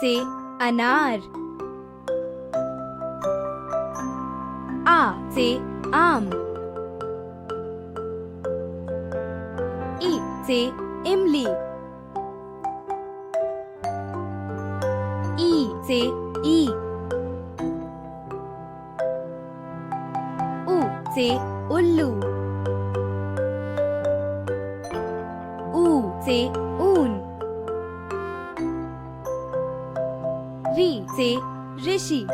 से अनार, आ से आम, ई से इमली, ई से ईख, ऊ से उल्लू, ऊ से ऊन, री से ऋषि,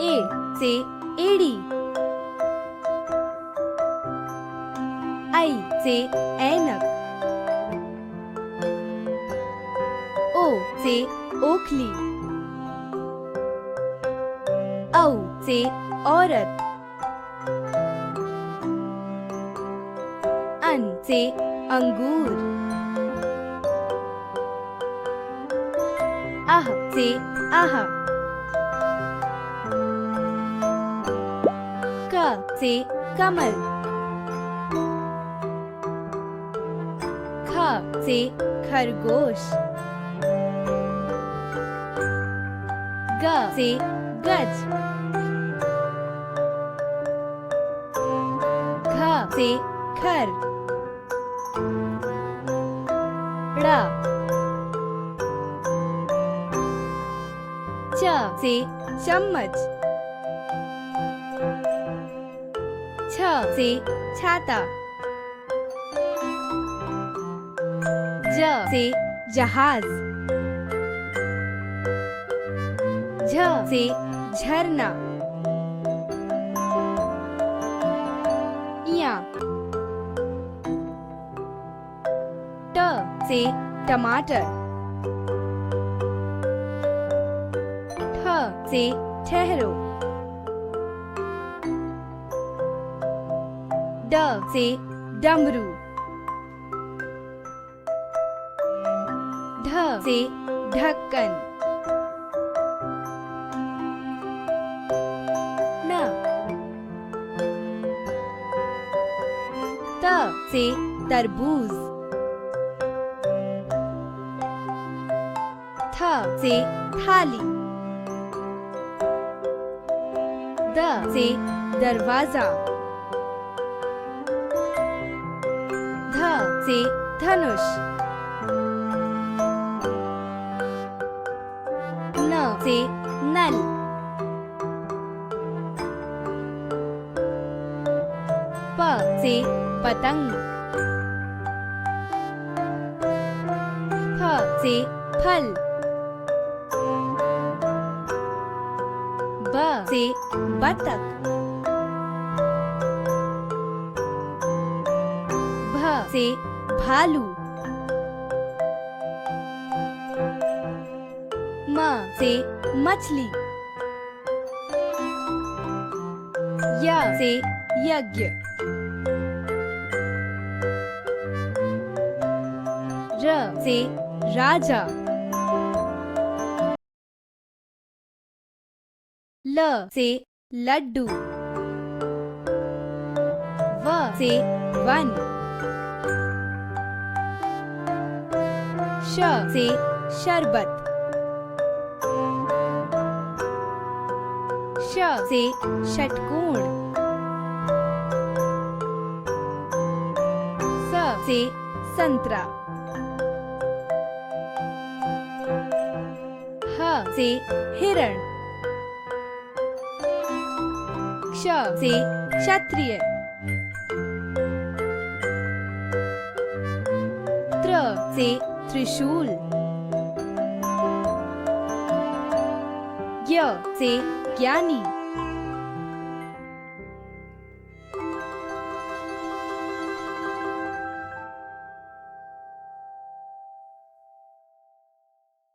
ए से एड़ी, आई से ऐनक, ओ से ओखली, औ से औरत, अन से अंगूर, आह से आह, क से कमल, ख से खरगोश, ग से गज, घ से घर, ड़ च से चम्मच, छ से छाता, ज से जहाज, झ से झरना, या ट से टमाटर, ठ से ठहरो, ड से डमरू, ढ से ढक्कन, न त से तरबूज, थ से थाली, द से दरवाजा, ध से धनुष, न से नल, प से पतंग, फ से फल, ब से बतख, भ से भालू, म से मछली, य से यज्ञ, र से राजा, ल से लड्डू, व से वन, श से शरबत, श से षटकोण, स से संतरा, ह से हिरण, क्ष से क्षत्रिय, त्र से त्रिशूल, ज्ञ से ज्ञानी,